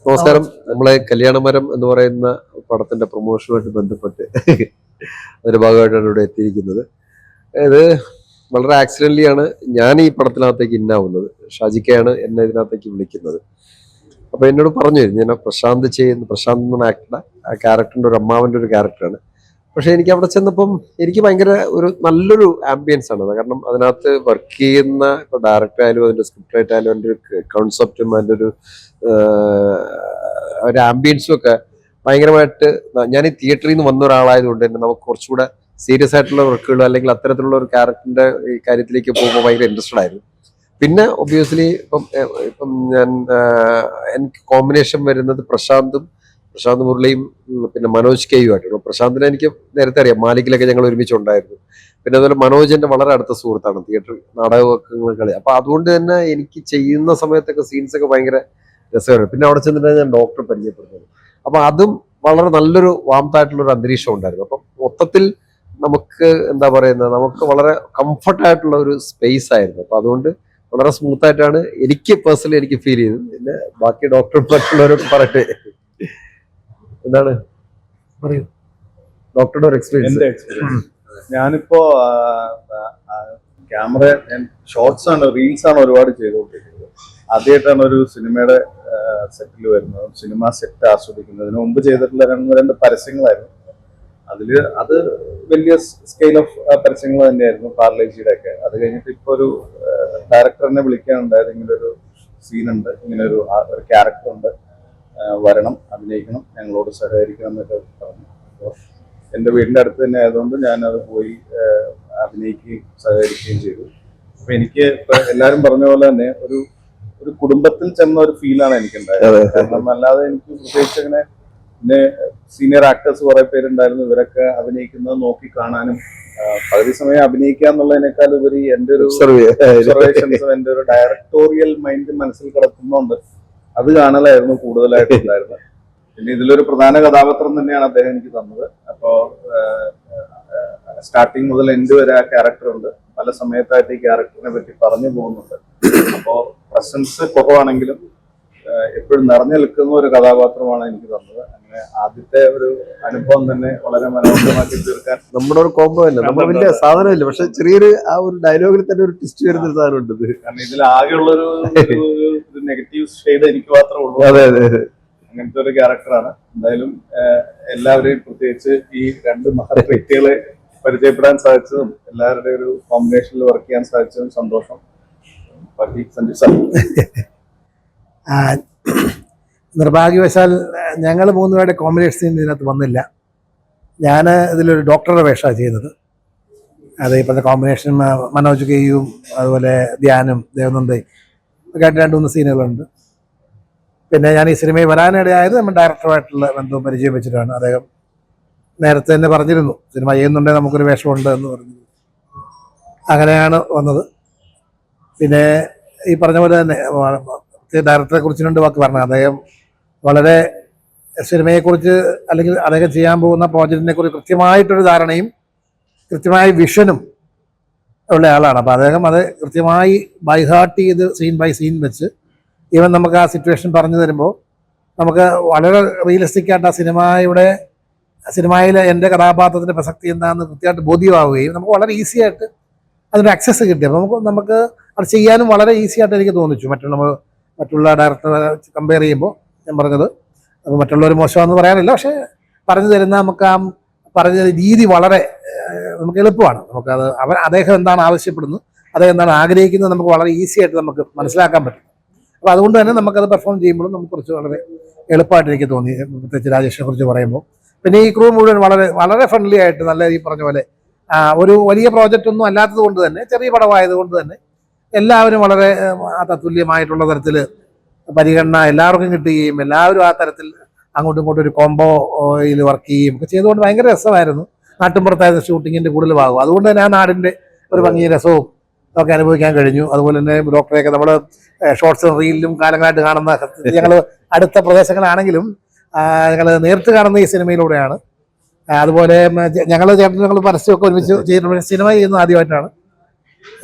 നമസ്കാരം. നമ്മളെ കല്യാണമരം എന്ന് പറയുന്ന പടത്തിന്റെ പ്രൊമോഷനുമായിട്ട് ബന്ധപ്പെട്ട് അതിന്റെ ഭാഗമായിട്ടാണ് ഇവിടെ എത്തിയിരിക്കുന്നത്. ഇത് വളരെ ആക്സിഡന്റലി ആണ് ഞാൻ ഈ പടത്തിനകത്തേക്ക് ഇന്നാവുന്നത്. ഷാജിക്കയാണ് എന്നെ ഇതിനകത്തേക്ക് വിളിക്കുന്നത്. അപ്പൊ എന്നോട് പറഞ്ഞു, ഞാൻ പ്രശാന്ത് എന്ന ആക്ടറുടെ ആ ക്യാരക്ടറിന്റെ ഒരു അമ്മാവന്റെ ഒരു ക്യാരക്ടറാണ്. പക്ഷെ എനിക്ക് അവിടെ ചെന്നപ്പം എനിക്ക് ഭയങ്കര ഒരു നല്ലൊരു ആംബിയൻസ് ആണ്. കാരണം അതിനകത്ത് വർക്ക് ചെയ്യുന്ന ഇപ്പൊ ഡയറക്ടർ ആയാലും അതിന്റെ സ്ക്രിപ്റ്റ് റൈറ്റർ ആയാലും അതിന്റെ ഒരു കോൺസെപ്റ്റും അതിന്റെ ഒരു ആംബിയൻസും ഒക്കെ ഭയങ്കരമായിട്ട് ഞാൻ ഈ തിയേറ്ററിൽ നിന്ന് വന്ന ഒരാളായതുകൊണ്ട് തന്നെ നമുക്ക് കുറച്ചുകൂടെ സീരിയസ് ആയിട്ടുള്ള വർക്കുകൾ അല്ലെങ്കിൽ അത്തരത്തിലുള്ള ഒരു ക്യാരക്ടറിന്റെ ഈ കാര്യത്തിലേക്ക് പോകുമ്പോൾ ഭയങ്കര ഇൻട്രസ്റ്റഡ് ആയിരുന്നു. പിന്നെ ഒബ്വിയസ്ലി ഇപ്പം ഞാൻ എനിക്ക് കോമ്പിനേഷൻ വരുന്നത് പ്രശാന്ത് മുരളിയും പിന്നെ മനോജ് കെയുമായിട്ടാണ്. പ്രശാന്തിനെ എനിക്ക് നേരത്തെ അറിയാം, മാലിക്കിലൊക്കെ ഞങ്ങൾ ഒരുമിച്ചുണ്ടായിരുന്നു. പിന്നെ അതുപോലെ മനോജ് എൻ്റെ വളരെ അടുത്ത സുഹൃത്താണ്, തിയേറ്റർ നാടകങ്ങൾ കളി. അപ്പൊ അതുകൊണ്ട് തന്നെ എനിക്ക് ചെയ്യുന്ന സമയത്തൊക്കെ സീൻസ് ഒക്കെ ഭയങ്കര രസകരമാണ്. പിന്നെ അവിടെ ചെന്നിട്ടാണ് ഞാൻ ഡോക്ടറെ പരിചയപ്പെടുന്നത്. അപ്പൊ അതും വളരെ നല്ലൊരു വാംതായിട്ടുള്ള ഒരു അന്തരീക്ഷം ഉണ്ടായിരുന്നു. അപ്പം മൊത്തത്തിൽ നമുക്ക് എന്താ പറയുന്നത്, നമുക്ക് വളരെ കംഫർട്ടായിട്ടുള്ള ഒരു സ്പേസ് ആയിരുന്നു. അപ്പൊ അതുകൊണ്ട് വളരെ സ്മൂത്ത് ആയിട്ടാണ് എനിക്ക് പേഴ്സണലി എനിക്ക് ഫീൽ ചെയ്തത്. പിന്നെ ബാക്കി ഡോക്ടർ മറ്റുള്ളവരൊക്കെ പറയട്ടെ, എന്താണ് പറയൂ ഡോക്ടറുടെ ഒരു എക്സ്പീരിയൻസ്. ഞാനിപ്പോ ക്യാമറ ഷോർട്സ് ആണ്, റീൽസ് ആണ് ഒരുപാട് ചെയ്തുകൊണ്ടിരിക്കുന്നത്. ആദ്യമായിട്ടാണ് ഒരു സിനിമയുടെ സെറ്റിൽ വരുന്നത്, സിനിമ സെറ്റ് ആസ്വദിക്കുന്നത്. ഇതിനു മുമ്പ് ചെയ്തിട്ടുള്ള രണ്ട് പരസ്യങ്ങളായിരുന്നു. അത് വലിയ സ്കെയിൽ ഓഫ് പരസ്യങ്ങൾ തന്നെയായിരുന്നു, പാർലേജിയുടെ ഒക്കെ. അത് കഴിഞ്ഞിട്ട് ഇപ്പൊ ഒരു ഡയറക്ടറിനെ വിളിക്കാനുണ്ടായത്, ഇങ്ങനെ ഒരു സീനുണ്ട്, ഇങ്ങനെ ഒരു ക്യാരക്ടർ ഉണ്ട്, വരണം, അഭിനയിക്കണം, ഞങ്ങളോട് സഹകരിക്കണം എന്നൊക്കെ പറഞ്ഞു. അപ്പോൾ എൻ്റെ വീടിൻ്റെ അടുത്ത് തന്നെ ആയതുകൊണ്ട് ഞാനത് പോയി അഭിനയിക്കുകയും സഹകരിക്കുകയും ചെയ്തു. അപ്പൊ എനിക്ക് എല്ലാവരും പറഞ്ഞ പോലെ തന്നെ ഒരു കുടുംബത്തിൽ ചെന്ന ഒരു ഫീലാണ് എനിക്കുണ്ടായത്. കാരണം അല്ലാതെ എനിക്ക് പ്രത്യേകിച്ച് അങ്ങനെ പിന്നെ സീനിയർ ആക്ടേഴ്സ് കുറെ പേരുണ്ടായിരുന്നു, ഇവരൊക്കെ അഭിനയിക്കുന്നത് നോക്കി കാണാനും പകുതി സമയം അഭിനയിക്കുക എന്നുള്ളതിനേക്കാൾ ഉപരി എൻ്റെ ഒരു ഒബ്സർവേഷൻസും എൻ്റെ ഒരു ഡയറക്ടോറിയൽ മൈൻഡ് മനസ്സിൽ കിടക്കുന്നുണ്ട്. അത് കാണലായിരുന്നു കൂടുതലായിട്ടുണ്ടായിരുന്നത്. പിന്നെ ഇതിലൊരു പ്രധാന കഥാപാത്രം തന്നെയാണ് അദ്ദേഹം എനിക്ക് തന്നത്. അപ്പോ സ്റ്റാർട്ടിങ് മുതൽ എൻഡ് വരെ ആ ക്യാരക്ടർ ഉണ്ട്. പല സമയത്തായിട്ട് ഈ ക്യാരക്ടറിനെ പറ്റി പറഞ്ഞു പോകുന്നുണ്ട്. അപ്പോ പ്രസൻസ് കുറവാണെങ്കിലും എപ്പോഴും നിറഞ്ഞു നിൽക്കുന്ന ഒരു കഥാപാത്രമാണ് എനിക്ക് തന്നത്. അങ്ങനെ ആദ്യത്തെ ഒരു അനുഭവം തന്നെ വളരെ മനോഹരമാക്കി തീർക്കാൻ നമ്മുടെ ഒരു കോംബോ തന്നെ, നമ്മൾ വലിയ സാധനമില്ല, പക്ഷെ ചെറിയൊരു ആ ഒരു ഡയലോഗിൽ തന്നെ ഒരു ട്വിസ്റ്റ് വരുന്ന ഒരു സാധനം ഉണ്ട്. കാരണം ഇതിൽ ആകെയുള്ളൊരു നെഗറ്റീവ് ഷെയ്ഡ് എനിക്ക് മാത്രമേ ഉള്ളൂ. അങ്ങനത്തെ ഒരു ക്യാരക്ടറാണ്. എന്തായാലും എല്ലാവരെയും, പ്രത്യേകിച്ച് ഈ രണ്ട് മഹത് വ്യക്തികളെ പരിചയപ്പെടാൻ സാധിച്ചതും എല്ലാവരുടെയും ഒരു കോമ്പിനേഷനിൽ വർക്ക് ചെയ്യാൻ സാധിച്ചതും സന്തോഷം. നിർഭാഗ്യവശാൽ ഞങ്ങൾ മൂന്നുപേരുടെ കോമ്പിനേഷൻ ഇതിനകത്ത് വന്നില്ല. ഞാൻ ഇതിലൊരു ഡോക്ടറുടെ വേഷമാണ് ചെയ്യുന്നത്. അത് ഈ പറഞ്ഞ കോമ്പിനേഷൻ മനോജ് കെയും അതുപോലെ ധ്യാനും ദേവനന്ദയും ഒക്കെ ആയിട്ട് 2-3 സീനുകളുണ്ട്. പിന്നെ ഞാൻ ഈ സിനിമയിൽ വരാനിടയായത് നമ്മൾ ഡയറക്ടറുമായിട്ടുള്ള ബന്ധവും പരിചയം വെച്ചിട്ടാണ്. അദ്ദേഹം നേരത്തെ തന്നെ പറഞ്ഞിരുന്നു സിനിമ ചെയ്യുന്നുണ്ടെങ്കിൽ നമുക്കൊരു വേഷമുണ്ട് എന്ന് പറഞ്ഞു. അങ്ങനെയാണ് വന്നത്. പിന്നെ ഈ പറഞ്ഞ പോലെ തന്നെ ഡയറക്ടറെ കുറിച്ച് 2 വാക്ക് പറഞ്ഞു. അദ്ദേഹം വളരെ സിനിമയെക്കുറിച്ച് അല്ലെങ്കിൽ അദ്ദേഹം ചെയ്യാൻ പോകുന്ന പ്രോജക്റ്റിനെ കുറിച്ച് കൃത്യമായിട്ടൊരു ധാരണയും കൃത്യമായ വിഷനും ഉള്ള ആളാണ്. അപ്പോൾ അദ്ദേഹം അത് കൃത്യമായി ബൈഹാർട്ട് ചെയ്ത് സീൻ ബൈ സീൻ വെച്ച് ഈവൻ നമുക്ക് ആ സിറ്റുവേഷൻ പറഞ്ഞു തരുമ്പോൾ നമുക്ക് വളരെ റിയലിസ്റ്റിക് ആയിട്ട് ആ സിനിമയിലെ എൻ്റെ കഥാപാത്രത്തിൻ്റെ പ്രസക്തി എന്താണെന്ന് കൃത്യമായിട്ട് ബോധ്യമാവുകയും നമുക്ക് വളരെ ഈസി ആയിട്ട് അതിന് ആക്സസ് കിട്ടി. അപ്പോൾ നമുക്ക് അത് ചെയ്യാനും വളരെ ഈസി ആയിട്ട് എനിക്ക് തോന്നിച്ചു. മറ്റുള്ള ഡയറക്ടറെ കമ്പയർ ചെയ്യുമ്പോൾ ഞാൻ പറഞ്ഞത്, അപ്പോൾ മറ്റുള്ളവർ മോശമാണെന്ന് പറയാനില്ല, പക്ഷേ പറഞ്ഞു തരുന്ന നമുക്ക് ആ പറഞ്ഞ രീതി വളരെ നമുക്ക് എളുപ്പമാണ്. നമുക്കത് അദ്ദേഹം എന്താണ് ആവശ്യപ്പെടുന്നത്, അദ്ദേഹം എന്താണ് ആഗ്രഹിക്കുന്നത്, നമുക്ക് വളരെ ഈസി ആയിട്ട് നമുക്ക് മനസ്സിലാക്കാൻ പറ്റും. അപ്പോൾ അതുകൊണ്ട് തന്നെ നമുക്കത് പെർഫോം ചെയ്യുമ്പോഴും നമുക്ക് കുറച്ച് വളരെ എളുപ്പമായിട്ട് എനിക്ക് തോന്നി, പ്രത്യേകിച്ച് രാജേഷിനെ കുറിച്ച് പറയുമ്പോൾ. പിന്നെ ഈ ക്രൂ മുഴുവൻ വളരെ വളരെ ഫ്രണ്ട്ലി ആയിട്ട്, നല്ല ഈ പറഞ്ഞ പോലെ ഒരു വലിയ പ്രോജക്റ്റ് ഒന്നും അല്ലാത്തത് കൊണ്ട് തന്നെ, ചെറിയ പടമായതുകൊണ്ട് തന്നെ എല്ലാവരും വളരെ തത്തുല്യമായിട്ടുള്ള തരത്തിൽ പരിഗണന എല്ലാവർക്കും കിട്ടുകയും എല്ലാവരും ആ തരത്തിൽ അങ്ങോട്ടും ഇങ്ങോട്ടും ഒരു കോംബോയിൽ വർക്ക് ചെയ്യുകയും ഒക്കെ ചെയ്തുകൊണ്ട് ഭയങ്കര രസമായിരുന്നു. നാട്ടിൻപുറത്തായിരുന്നു ഷൂട്ടിങ്ങിൻ്റെ കൂടുതൽ ഭാഗം. അതുകൊണ്ട് തന്നെ ആ നാടിൻ്റെ ഒരു ഭംഗി രസവും ഒക്കെ അനുഭവിക്കാൻ കഴിഞ്ഞു. അതുപോലെ തന്നെ ഡോക്ടറെയൊക്കെ നമ്മൾ ഷോർട്സും റീലിലും കാലങ്ങളായിട്ട് കാണുന്ന, ഞങ്ങൾ അടുത്ത പ്രദേശങ്ങളാണെങ്കിലും ഞങ്ങൾ നേരിട്ട് കാണുന്ന ഈ സിനിമയിലൂടെയാണ്. അതുപോലെ ഞങ്ങൾ പരസ്യമൊക്കെ ഒരുമിച്ച് ചെയ്തിട്ടുണ്ട്. സിനിമ ചെയ്യുന്നത് ആദ്യമായിട്ടാണ്.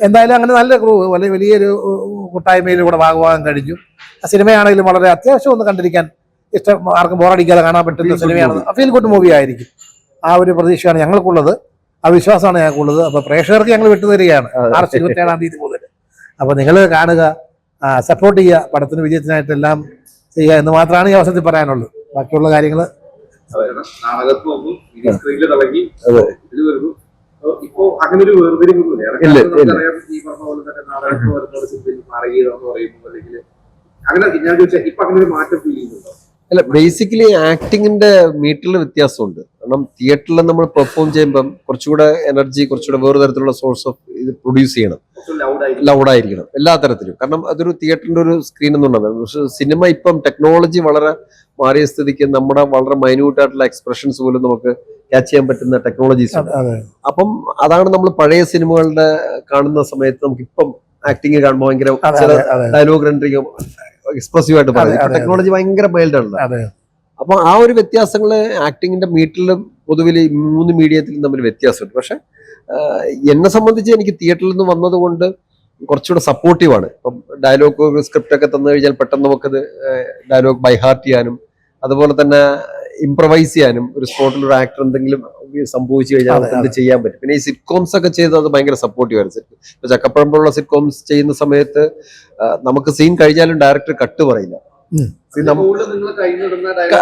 എന്തായാലും അങ്ങനെ നല്ല ക്രൂ, വലിയൊരു കൂട്ടായ്മയിലൂടെ ഭാഗമാകാൻ കഴിഞ്ഞു. ആ സിനിമയാണെങ്കിലും വളരെ അത്യാവശ്യം ഒന്ന് കണ്ടിരിക്കാൻ ഇഷ്ടം ആർക്കും ബോറടിക്കാതെ കാണാൻ പറ്റുന്ന സിനിമയാണ്. ഫീൽ ഗുഡ് മൂവി ആയിരിക്കും. ആ ഒരു പ്രതീക്ഷയാണ് ഞങ്ങൾക്കുള്ളത്, ആ വിശ്വാസമാണ് ഞങ്ങൾക്കുള്ളത്. അപ്പോൾ പ്രേക്ഷകർക്ക് ഞങ്ങൾ വിട്ടുതരികയാണ് മാർച്ച് 27-ാം തീയതി മുതൽ. അപ്പോൾ നിങ്ങൾ കാണുക, സപ്പോർട്ട് ചെയ്യുക, പടത്തിന് വിജയത്തിനായിട്ടെല്ലാം ചെയ്യുക എന്ന് മാത്രമാണ് ഈ അവസരത്തിൽ പറയാനുള്ളത്. ബാക്കിയുള്ള കാര്യങ്ങൾ നാടകത്ത് വന്നു, ഇനി സ്ക്രീനിൽ തുടങ്ങി, ഇതിൽ വരുന്നു. ഇപ്പോ അങ്ങനെ ഒരു വേർതിരിവൊന്നുമില്ല. ഇല്ല. നമുക്കറിയാം, ഈ പറഞ്ഞ പോലെ തന്നെ നാടകത്തിൽ വരുന്ന സിനിമയിൽ മാറുകയെന്ന് പറയുമ്പോൾ അല്ലെങ്കിൽ അങ്ങനെ ഞാൻ ചോദിച്ചാൽ ഇപ്പൊ അങ്ങനെ ഒരു മാറ്റം ഫീൽ ചെയ്യുന്നുണ്ടോ? അല്ല, ബേസിക്കലി ആക്ടിങ്ങിന്റെ മീറ്ററിൽ വ്യത്യാസമുണ്ട്. കാരണം തിയേറ്ററിൽ നമ്മൾ പെർഫോം ചെയ്യുമ്പം കുറച്ചുകൂടെ എനർജി, കുറച്ചുകൂടെ വേറെ തരത്തിലുള്ള സോഴ്സ് ഓഫ് ഇത് പ്രൊഡ്യൂസ് ചെയ്യണം, ലൗഡായിരിക്കണം എല്ലാ തരത്തിലും. കാരണം അതൊരു തിയേറ്ററിന്റെ ഒരു സ്ക്രീൻ എന്നുള്ളത്. പക്ഷെ സിനിമ ഇപ്പം ടെക്നോളജി വളരെ മാറിയ സ്ഥിതിക്ക് നമ്മുടെ വളരെ മൈന്യൂട്ട് ആയിട്ടുള്ള എക്സ്പ്രഷൻസ് പോലും നമുക്ക് ക്യാച്ച് ചെയ്യാൻ പറ്റുന്ന ടെക്നോളജീസ് ഉണ്ട്. അപ്പം അതാണ് നമ്മൾ പഴയ സിനിമകളുടെ കാണുന്ന സമയത്ത് നമുക്ക് ഇപ്പം ആക്ടിങ് കാണുമ്പോൾ ഭയങ്കര ഡയലോഗ് രണ്ടറിങ് എക്സ്പ്രസീവ് ആയിട്ട് പറയും. ടെക്നോളജി ഭയങ്കര മൈൽഡ് ആണ്. അപ്പൊ ആ ഒരു വ്യത്യാസങ്ങള് ആക്ടിങ്ങിന്റെ മീറ്ററിലും പൊതുവിൽ ഈ 3 മീഡിയത്തിലും തമ്മിൽ വ്യത്യാസമുണ്ട്. പക്ഷെ എന്നെ സംബന്ധിച്ച് എനിക്ക് തിയേറ്ററിൽ നിന്ന് വന്നത് കൊണ്ട് കുറച്ചുകൂടെ സപ്പോർട്ടീവാണ്. ഇപ്പം ഡയലോഗ് സ്ക്രിപ്റ്റ് ഒക്കെ തന്നു കഴിഞ്ഞാൽ പെട്ടെന്ന് നമുക്കത് ഡയലോഗ് ബൈ ഹാർട്ട് ചെയ്യാനും അതുപോലെ തന്നെ ഇംപ്രവൈസ് ചെയ്യാനും ഒരു സ്പോട്ടിൽ ഒരു ആക്ടർ എന്തെങ്കിലും സംഭവിച്ചു കഴിഞ്ഞാൽ നമുക്ക് എന്ത് ചെയ്യാൻ പറ്റും. പിന്നെ ഈ സിറ്റ്കോംസ് ഒക്കെ ചെയ്ത് അത് ഭയങ്കര സപ്പോർട്ടീവ് ആയിരുന്നു. ഇപ്പൊ ചക്കപ്പഴം പോലുള്ള സിറ്റ്കോംസ് ചെയ്യുന്ന സമയത്ത് നമുക്ക് സീൻ കഴിഞ്ഞാലും ഡയറക്ടർ കട്ട് പറയില്ല.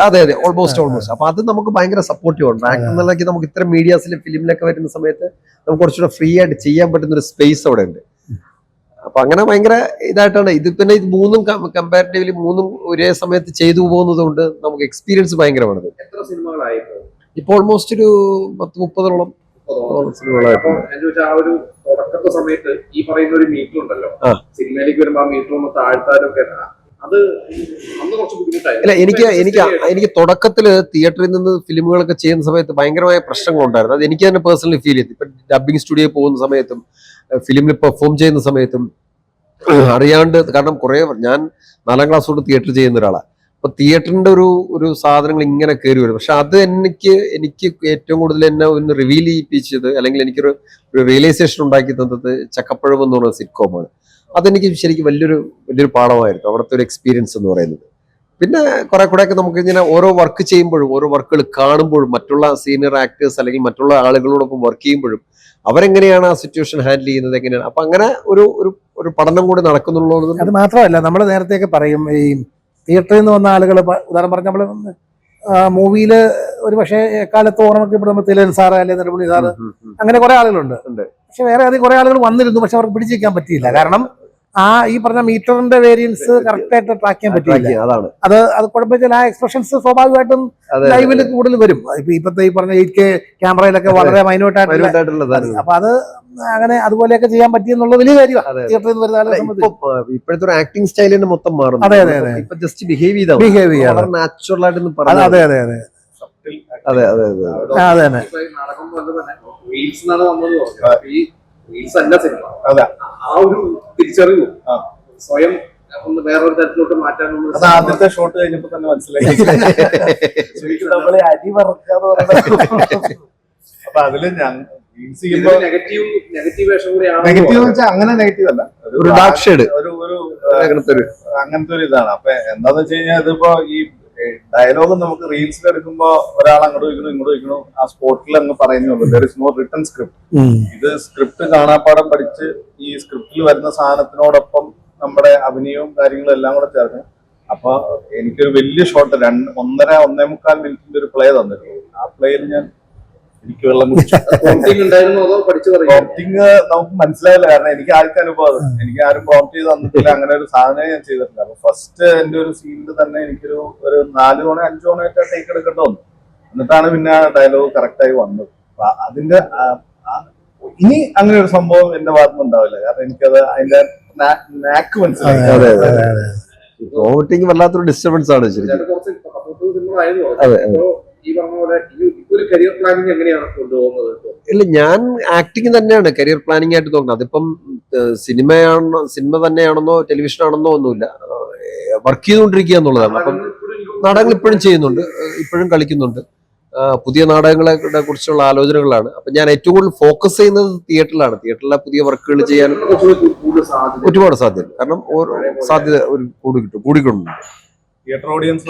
അതെ അതെ, ഓൾമോസ്റ്റ്. അപ്പൊ അത് നമുക്ക് ഭയങ്കര സപ്പോർട്ടീവ് ഉണ്ട്. ആക്ടർ എന്നുള്ളതൊക്കെ നമുക്ക് ഇത്തരം മീഡിയാസിലെ ഫിലിമിലൊക്കെ വരുന്ന സമയത്ത് നമുക്ക് കുറച്ചുകൂടെ ഫ്രീ ആയിട്ട് ചെയ്യാൻ പറ്റുന്ന ഒരു സ്പേസ് അവിടെ ഉണ്ട്. അപ്പൊ അങ്ങനെ ഭയങ്കര ഇതായിട്ടാണ് ഇത്. പിന്നെ ഇത് മൂന്നും കമ്പാരിറ്റീവ്ലി മൂന്നും ഒരേ സമയത്ത് ചെയ്തു പോകുന്നത് കൊണ്ട് നമുക്ക് എക്സ്പീരിയൻസ് ഭയങ്കരമാണ്. എത്ര സിനിമകളായിരുന്നു ഇപ്പൊ ഓൾമോസ്റ്റ് ഒരു 10-30 സിനിമകളായിട്ടുണ്ട്. ഞാൻ ചോദിച്ചാൽ ആ ഒരു തുടക്കത്തെ സമയത്ത് ഈ പറയുന്ന ഒരു മീറ്റർ ഉണ്ടല്ലോ, സിനിമയിലേക്ക് വരുമ്പോ ആ മീറ്റർ ഒന്ന് താഴ്ത്താനൊക്കെ അത് അന്ന് കുറച്ച് ബുദ്ധിമുട്ടായിരുന്നു. ഇല്ല, എനിക്ക് തുടക്കത്തില് തിയേറ്ററിൽ നിന്ന് ഫിലിമുകളൊക്കെ ചെയ്യുന്ന സമയത്ത് ഭയങ്കരമായ പ്രശ്നങ്ങളുണ്ടായിരുന്നു. അത് എനിക്ക് തന്നെ പേഴ്സണലി ഫീൽ ചെയ്തു. ഇപ്പൊ ഡബിങ് സ്റ്റുഡിയോയിൽ പോകുന്ന സമയത്തും ഫിലിമിൽ പെർഫോം ചെയ്യുന്ന സമയത്തും അറിയാണ്ട്, കാരണം ഞാൻ 4ാം ക്ലാസ് തൊട്ട് തിയേറ്റർ ചെയ്യുന്ന ഒരാളാണ്. അപ്പൊ തിയേറ്ററിന്റെ ഒരു സാധനങ്ങൾ ഇങ്ങനെ കയറി വരും. പക്ഷെ അത് എനിക്ക് ഏറ്റവും കൂടുതൽ എന്നെ ഒന്ന് റിവീൽ ചെയ്യിപ്പിച്ചത് അല്ലെങ്കിൽ എനിക്കൊരു റിയലൈസേഷൻ ഉണ്ടാക്കി തന്നത് ചക്കപ്പഴം എന്ന് പറയുന്ന സിറ്റ്കോമാണ്. അതെനിക്ക് ശരിക്കും വലിയൊരു പാഠമായിരുന്നു, അവിടുത്തെ ഒരു എക്സ്പീരിയൻസ് എന്ന് പറയുന്നത്. പിന്നെ കുറെ കൂടെയൊക്കെ നമുക്ക് ഇങ്ങനെ ഓരോ വർക്ക് ചെയ്യുമ്പോഴും ഓരോ വർക്കുകൾ കാണുമ്പോഴും മറ്റുള്ള സീനിയർ ആക്ടേഴ്സ് അല്ലെങ്കിൽ മറ്റുള്ള ആളുകളോടൊപ്പം വർക്ക് ചെയ്യുമ്പോഴും അവരെങ്ങനെയാണ് ആ സിറ്റുവേഷൻ ഹാൻഡിൽ ചെയ്യുന്നത്, എങ്ങനെയാണ്, അപ്പൊ അങ്ങനെ ഒരു പഠനം കൂടി നടക്കുന്നുള്ളത്. അത് മാത്രമല്ല, നമ്മൾ നേരത്തെയൊക്കെ പറയും ഈ തിയേറ്ററിൽ നിന്ന് വന്ന ആളുകൾ, ഉദാഹരണം പറഞ്ഞ നമ്മൾ മൂവിയിൽ ഒരു പക്ഷേ എക്കാലത്ത് ഓർമ്മയ്ക്കപ്പെടുമ്പോൾ തിലൻ സാറ് അല്ലെങ്കിൽ നെടുമുടി സാറ് അങ്ങനെ കുറെ ആളുകളുണ്ട്. പക്ഷെ വേറെ അധികം കുറെ ആളുകൾ വന്നിരുന്നു, പക്ഷെ അവർക്ക് പിടിച്ചിരിക്കാൻ പറ്റിയില്ല. കാരണം ഈ പറഞ്ഞ മീറ്ററിന്റെ വേരിയൻസ് കറക്റ്റ് ആയിട്ട് ട്രാക്ക് ചെയ്യാൻ പറ്റില്ല. അത് കുഴപ്പമില്ല. ആ എക്സ്പ്രഷൻസ് സ്വാഭാവികമായിട്ടും ലൈവിൽ കൂടുതൽ വരും. ഇപ്പത്തെ ഈ പറഞ്ഞ 8K ക്യാമറയിലൊക്കെ വളരെ മൈന്യൂട്ട് ആയിട്ടുള്ള, അപ്പൊ അത് അങ്ങനെ അതുപോലെയൊക്കെ ചെയ്യാൻ പറ്റിയെന്നുള്ള വലിയ കാര്യമാണ് തിയേറ്ററിൽ നിന്ന് വരുന്ന ആളുകളെ സംബന്ധിച്ച്. ഇപ്പോഴത്തെ ഒരു ആക്ടിംഗ് സ്റ്റൈൽ തന്നെ മൊത്തം മാറും. അതെ അതെ അതെ, ഇപ്പൊ ജസ്റ്റ് ബിഹേവ് ചെയ്യാം നാച്ചുറൽ ആയിട്ട്. അതെ അതെ അതെ അതെ അതെ അതെ അതെ അതെ തന്നെ. നാടകം പോലെ തന്നെ റീൽസ് എന്നാണ് വന്നത്. ഈ റീൽസ് അല്ല സിനിമ. ആ ഒരു തിരിച്ചറിവും സ്വയം ഒന്ന് വേറൊരു തരത്തിലോട്ട് മാറ്റാനുള്ള ആദ്യത്തെ ഷോട്ട് കഴിഞ്ഞപ്പോ തന്നെ മനസ്സിലായി. നമ്മളെ അരി വറക്കാന്ന് പറയുന്നത്. അപ്പൊ അതില് നെഗറ്റീവ് വേഷം കൂടിയാണ്. നെഗറ്റീവ് വെച്ചാൽ അങ്ങനെ നെഗറ്റീവ് അല്ല, ഒരു ഡാർക്ക് ഷെയ്ഡ്, അങ്ങനത്തെ ഒരു ഇതാണ്. അപ്പൊ എന്താന്ന് വെച്ച് കഴിഞ്ഞാൽ ഇതിപ്പോ ഈ ഡയലോഗ് നമുക്ക് റീൽസിൽ എടുക്കുമ്പോ ഒരാൾ അങ്ങോട്ട് വയ്ക്കണു ഇങ്ങോട്ട് വയ്ക്കണു, ആ സ്പോട്ടിൽ അങ്ങ് പറയുന്നുള്ളൂ. There is no written script. ഇത് സ്ക്രിപ്റ്റ് കാണാപ്പാടം പഠിച്ച് ഈ സ്ക്രിപ്റ്റിൽ വരുന്ന സാധനത്തിനോടൊപ്പം നമ്മുടെ അഭിനയവും കാര്യങ്ങളും എല്ലാം കൂടെ ചേർക്കണം. അപ്പൊ എനിക്കൊരു വലിയ ഷോട്ട് 1.5-1.25 മിനിറ്റിന്റെ ഒരു പ്ലേ തന്നിരുന്നു. ആ പ്ലേയിൽ എനിക്ക് വെള്ളം കുടിച്ചു. പ്രോംപ്റ്റിങ് നമുക്ക് മനസ്സിലായില്ല, കാരണം എനിക്ക് ആർക്കും അനുഭവം, എനിക്ക് ആരും പ്രോംപ്റ്റ് ചെയ്ത് തന്നിട്ടില്ല. അങ്ങനെ ഒരു സാധനം ഞാൻ ചെയ്തിട്ടില്ല. അപ്പൊ ഫസ്റ്റ് എന്റെ ഒരു സീനിൽ തന്നെ എനിക്കൊരു 4 തവണ 5 തവണയായിട്ട് ടേക്ക് എടുക്കേണ്ടി വന്നു. എന്നിട്ടാണ് പിന്നെ ഡയലോഗ് കറക്റ്റ് ആയി വന്നത്. അപ്പൊ അതിന്റെ ഇനി അങ്ങനെ ഒരു സംഭവം എന്റെ ഭാഗത്തുനിന്ന് ഉണ്ടാവില്ല, കാരണം എനിക്കത് അതിന്റെ നാക്ക് മനസ്സിലായി. പ്രോംപ്റ്റിങ് വല്ലാത്തൊരു ഡിസ്റ്റർബൻസ് ആണ് ശരിക്കും. ഈ പറഞ്ഞ പോലെ ഒരു കരിയർ പ്ലാനിങ് എങ്ങനെയാണ് കൊണ്ടുപോകുന്നത്? ഇല്ല, ഞാൻ ആക്ടിങ് തന്നെയാണ് കരിയർ പ്ലാനിങ് ആയിട്ട് നോക്കുന്നത്. അതിപ്പം സിനിമ തന്നെയാണെന്നോ ടെലിവിഷൻ ആണെന്നോ ഒന്നുമില്ല, വർക്ക് ചെയ്തുകൊണ്ടിരിക്കുക എന്നുള്ളതാണ്. അപ്പം നാടകങ്ങൾ ഇപ്പോഴും ചെയ്യുന്നുണ്ട്, ഇപ്പോഴും കളിക്കുന്നുണ്ട്. പുതിയ നാടകങ്ങളെ കുറിച്ചുള്ള ആലോചനകളാണ്. അപ്പൊ ഞാൻ ഏറ്റവും കൂടുതൽ ഫോക്കസ് ചെയ്യുന്നത് തിയേറ്ററിലാണ്. തിയേറ്ററിലെ പുതിയ വർക്കുകൾ ചെയ്യാൻ ഒരുപാട് സാധ്യത, കാരണം സാധ്യത കൂടിക്കൊണ്ടുണ്ട്. തിയേറ്റർ ഓഡിയൻസ്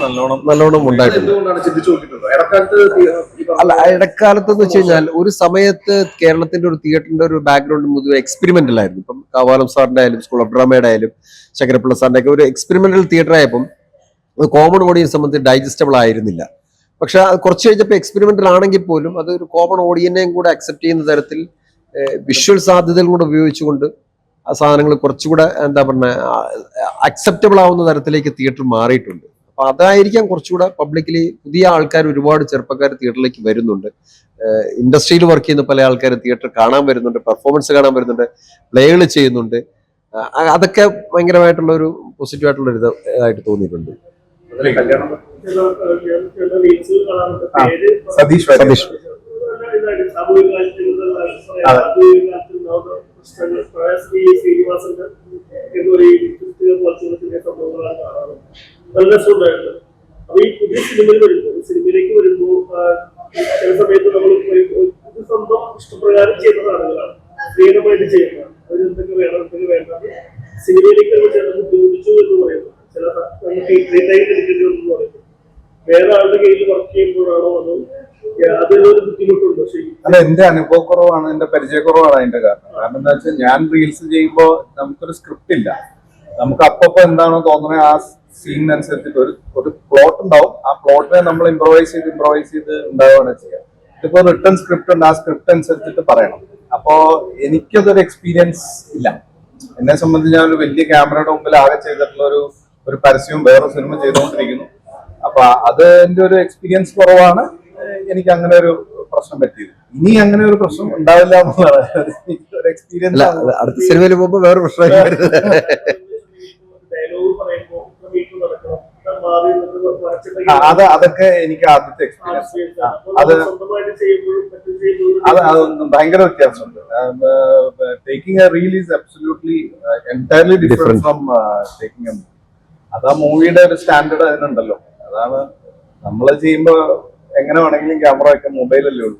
നല്ലോണം ഉണ്ടായിട്ടുണ്ട്. എന്തുകൊണ്ടാണ് ചിന്തിച്ചു നോക്കിയിട്ടുണ്ടോ ഇടക്കാലത്ത് ഈ പറഞ്ഞ അല്ല, ഇടക്കാലത്ത് എന്ന് വെച്ച് കഴിഞ്ഞാൽ ഒരു സമയത്ത് കേരളത്തിന്റെ ഒരു തിയേറ്ററിന്റെ ഒരു ബാക്ക്ഗ്രൗണ്ട് പൊതുവെ എക്സ്പെരിമെന്റൽ ആയിരുന്നു. ഇപ്പം കാവാലം സാറിന്റെ ആയാലും സ്കൂൾ ഓഫ് ഡ്രാമയുടെ ആയാലും ശങ്കരപ്പിള്ള സാറിന്റെ ഒക്കെ ഒരു എക്സ്പെരിമെന്റൽ തിയേറ്റർ ആയപ്പം കോമൺ ഓഡിയൻസ് സംബന്ധിച്ച് ഡൈജസ്റ്റബിൾ ആയിരുന്നില്ല. പക്ഷെ അത് കുറച്ച് കഴിഞ്ഞപ്പോൾ എക്സ്പെരിമെന്റൽ ആണെങ്കിൽ പോലും അത് ഒരു കോമൺ ഓഡിയനെയും കൂടെ അക്സെപ്റ്റ് ചെയ്യുന്ന തരത്തിൽ വിഷ്വൽ സാധ്യതകൾ കൂടെ ഉപയോഗിച്ചുകൊണ്ട് ആ സാധനങ്ങൾ കുറച്ചുകൂടെ എന്താ പറയുക അക്സെപ്റ്റബിൾ ആവുന്ന തരത്തിലേക്ക് തിയേറ്റർ മാറിയിട്ടുണ്ട്. അപ്പൊ അതായിരിക്കാം കുറച്ചുകൂടെ പബ്ലിക്കലി പുതിയ ആൾക്കാർ, ഒരുപാട് ചെറുപ്പക്കാർ തിയേറ്ററിലേക്ക് വരുന്നുണ്ട്. ഇൻഡസ്ട്രിയിൽ വർക്ക് ചെയ്യുന്ന പല ആൾക്കാർ തിയേറ്റർ കാണാൻ വരുന്നുണ്ട്, പെർഫോമൻസ് കാണാൻ വരുന്നുണ്ട്, പ്ലേകൾ ചെയ്യുന്നുണ്ട്. അതൊക്കെ ഭയങ്കരമായിട്ടുള്ള ഒരു പോസിറ്റീവ് ആയിട്ടുള്ള ഒരു ഇതായിട്ട് തോന്നിയിട്ടുണ്ട്. കല്യാണം സതീഷ് സതീഷ് ശ്രീനിവാസന്റെ സംഭവങ്ങളാണ് കാണാറ്. നല്ല രസമുണ്ടായിട്ടുണ്ട്. അപ്പൊ ഈ പുതിയ സിനിമയിലേക്ക് വരുമ്പോ ചില സമയത്ത് നമ്മൾ ഇത് സ്വന്തം ഇഷ്ടപ്രകാരം ചെയ്യുന്ന ആളുകളാണ്, സ്ത്രീകമായിട്ട് ചെയ്യുന്നതാണ്. അതിന് എന്തൊക്കെ വേണം എന്തൊക്കെ വേണ്ട സിനിമയിലേക്ക് വരുമ്പോൾ ചില ബുദ്ധിമുട്ടിച്ചു എന്ന് പറയുന്നത്, ചില എടുക്കേണ്ടി വന്നു പറയുന്നത് വേറെ ആളുടെ കയ്യിൽ വർക്ക് ചെയ്യുമ്പോഴാണോ അതോ അതിലൊരു ബുദ്ധിമുട്ടുണ്ടോ? അല്ല, എന്റെ അനുഭവക്കുറവാണ്, എന്റെ പരിചയക്കുറവാണ് അതിന്റെ കാരണം. കാരണം എന്താ വെച്ചാൽ ഞാൻ റീൽസ് ചെയ്യുമ്പോൾ നമുക്കൊരു സ്ക്രിപ്റ്റ് ഇല്ല. നമുക്ക് അപ്പപ്പോ എന്താണോ തോന്നുന്നത് ആ സീനിനനുസരിച്ചിട്ട് ഒരു പ്ലോട്ട് ഉണ്ടാവും. ആ പ്ലോട്ടിനെ നമ്മൾ ഇംപ്രവൈസ് ചെയ്ത് ഉണ്ടാവുകയാണ് ചെയ്യുക. ഇതിപ്പോ റിട്ടേൺ സ്ക്രിപ്റ്റ് ഉണ്ട്, ആ സ്ക്രിപ്റ്റ് അനുസരിച്ചിട്ട് പറയണം. അപ്പോ എനിക്കതൊരു എക്സ്പീരിയൻസ് ഇല്ല. എന്നെ സംബന്ധിച്ച് ഞാൻ ഒരു വലിയ ക്യാമറയുടെ മുമ്പിൽ ആകെ ചെയ്തിട്ടുള്ള ഒരു പരസ്യവും വേറെ സിനിമ ചെയ്തുകൊണ്ടിരിക്കുന്നു. അപ്പൊ അതിന്റെ ഒരു എക്സ്പീരിയൻസ് കുറവാണ് എനിക്ക് അങ്ങനെ ഒരു പ്രശ്നം പറ്റിയത്. ഇനി അങ്ങനെ ഒരു പ്രശ്നം ഉണ്ടാവില്ല എന്നുള്ളതാണ് ഒരു എക്സ്പീരിയൻസ്. അടുത്ത സിനിമയിൽ പോകുമ്പോ വേറെ പ്രശ്നമായി വരുന്നത്. അതൊക്കെ എനിക്ക് ആദ്യത്തെ എക്സ്പീരിയൻസ്. അതൊന്നും ഭയങ്കര വ്യത്യാസമുണ്ട്. Taking A reel is absolutely entirely different from taking A movie. അതാ മൂവിയുടെ ഒരു സ്റ്റാൻഡേർഡ് അതിനുണ്ടല്ലോ. അതാണ് നമ്മൾ ചെയ്യുമ്പോ എങ്ങനെ വേണമെങ്കിലും ക്യാമറ വെക്കാൻ മൊബൈലല്ലേ ഉള്ളൂ.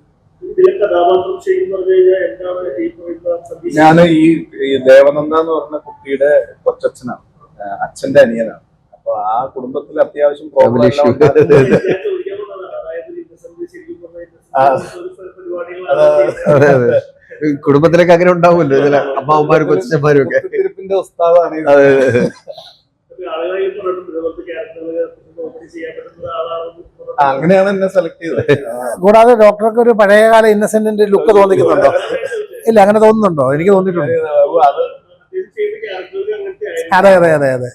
ഞാൻ ഈ ദേവനന്ദ എന്ന് പറഞ്ഞ കുട്ടിയുടെ കൊച്ചച്ഛനാണ്, അച്ഛന്റെ അനിയനാണ്. അപ്പൊ ആ കുടുംബത്തിൽ അത്യാവശ്യം പ്രോബ്ലം കുടുംബത്തിലേക്ക് അങ്ങനെ ഉണ്ടാവുമല്ലോ ഇതിലെ അമ്മാവന്മാരും കൊച്ചന്മാരും ഒക്കെ. കുത്തിരിപ്പിന്റെ ഉസ്താദാണ്. അങ്ങനെയാണ് എന്നെ സെലക്ട് ചെയ്തത്. കൂടാതെ ഡോക്ടർക്ക് ഒരു പഴയകാല ഇന്നസെന്റിന്റെ ലുക്ക് തോന്നിക്കുന്നുണ്ടോ? ഇല്ല, അങ്ങനെ തോന്നുന്നുണ്ടോ? എനിക്ക് തോന്നിയിട്ടുണ്ട്. അതെ അതെ അതെ അതെ.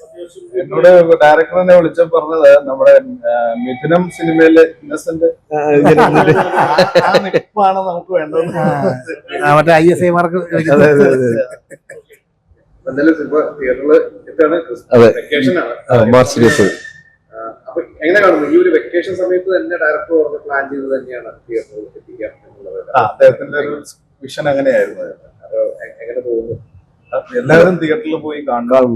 എന്നോട് ഡയറക്ടർ എന്നെ വിളിച്ച പറഞ്ഞത് നമ്മുടെ മിഥുനം സിനിമയിലെ ഇന്നസെന്റ് നിപ്പാണ് നമുക്ക് വേണ്ടത്. മറ്റേ ISI മാർക്ക്. മാർച്ച് 20. അപ്പൊ എങ്ങനെ കാണുന്നു ഈ ഒരു വെക്കേഷൻ സമയത്ത് തന്നെ ഡയറക്ടർ പറഞ്ഞ് പ്ലാൻ ചെയ്ത് തന്നെയാണ് തിയേറ്ററിൽ എത്തിക്കാൻ എന്നുള്ളത്? അദ്ദേഹത്തിന്റെ ഒരു വിഷൻ അങ്ങനെയായിരുന്നു. അപ്പൊ എങ്ങനെ തോന്നുന്നു? എല്ലാവരും തിയേറ്ററിൽ പോയി കാണണം.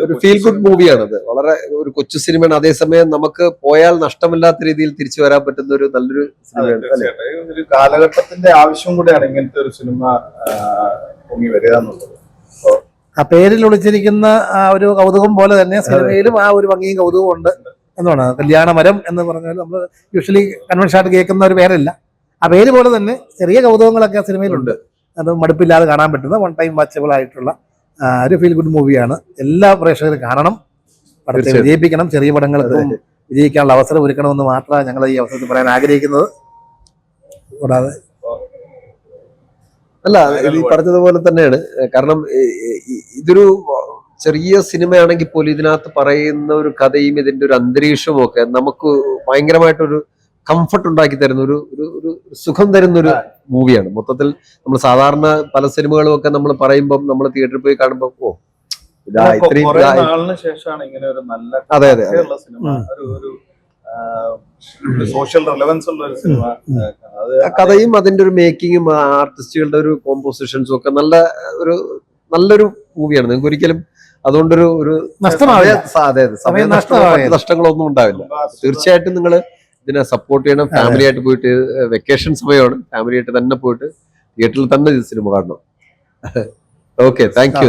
ഒരു ഫീൽ ഗുഡ് മൂവിയാണത്. വളരെ ഒരു കൊച്ചു സിനിമയാണ്, അതേസമയം നമുക്ക് പോയാൽ നഷ്ടമില്ലാത്ത രീതിയിൽ തിരിച്ചു വരാൻ പറ്റുന്ന ഒരു നല്ലൊരു സിനിമയാണ്. ഒരു കാലഘട്ടത്തിന്റെ ആവശ്യം കൂടെയാണ് ഇങ്ങനത്തെ ഒരു സിനിമ പൊങ്ങി വരിക എന്നുള്ളത്. ആ പേരിൽ ഒളിച്ചിരിക്കുന്ന ആ ഒരു കൗതുകം പോലെ തന്നെ സിനിമയിലും ആ ഒരു ഭംഗിയും കൗതുകവും ഉണ്ട് എന്നാണ്. കല്യാണമരം എന്ന് പറഞ്ഞാൽ നമ്മൾ യൂഷ്വലി കൺവെൻഷനായിട്ട് കേൾക്കുന്ന ഒരു പേരല്ല. ആ പേര് പോലെ തന്നെ ചെറിയ കൗതുകങ്ങളൊക്കെ ആ സിനിമയിലുണ്ട്. അത് മടുപ്പില്ലാതെ കാണാൻ പറ്റുന്ന വൺ ടൈം വാച്ചബിൾ ആയിട്ടുള്ള ഒരു ഫീൽ ഗുഡ് മൂവിയാണ്. എല്ലാ പ്രേക്ഷകരും കാണണം, പടത്തെ വിജയിപ്പിക്കണം. ചെറിയ പടങ്ങൾക്കും വിജയിക്കാനുള്ള അവസരം ഒരുക്കണമെന്ന് മാത്രമാണ് ഞങ്ങൾ ഈ അവസരത്തിൽ പറയാൻ ആഗ്രഹിക്കുന്നത്. കൂടാതെ അല്ല, ഇത് പറഞ്ഞതുപോലെ തന്നെയാണ്. കാരണം ഇതൊരു ചെറിയ സിനിമയാണെങ്കിൽ പോലും ഇതിനകത്ത് പറയുന്ന ഒരു കഥയും ഇതിന്റെ ഒരു അന്തരീക്ഷവും ഒക്കെ നമുക്ക് ഭയങ്കരമായിട്ടൊരു കംഫർട്ട് ഉണ്ടാക്കി തരുന്ന ഒരു സുഖം തരുന്ന ഒരു മൂവിയാണ്. മൊത്തത്തിൽ നമ്മൾ സാധാരണ പല സിനിമകളും ഒക്കെ നമ്മൾ പറയുമ്പോൾ നമ്മൾ തിയേറ്ററിൽ പോയി കാണുമ്പോൾ ഇത്രയും ശേഷമാണ് ഇങ്ങനെ ഒരു നല്ല അതെ അതെ സിനിമ, ഒരു സോഷ്യൽ റെലവൻസ് ഉള്ള ഒരു സിനിമ. കഥയും അതിന്റെ ഒരു മേക്കിങ്ങും ആർട്ടിസ്റ്റുകളുടെ ഒരു കോമ്പോസിഷൻസും ഒക്കെ നല്ലൊരു മൂവിയാണ്. നിങ്ങൾക്ക് ഒരിക്കലും അതുകൊണ്ടൊരു നഷ്ടങ്ങളൊന്നും ഉണ്ടാവില്ല. തീർച്ചയായിട്ടും നിങ്ങൾ ഇതിനെ സപ്പോർട്ട് ചെയ്യണം. ഫാമിലി ആയിട്ട് പോയിട്ട്, വെക്കേഷൻ സമയമാണ്, ഫാമിലി ആയിട്ട് തന്നെ പോയിട്ട് തിയേറ്ററിൽ തന്നെ ഈ സിനിമ കാണണം. Okay, thank you.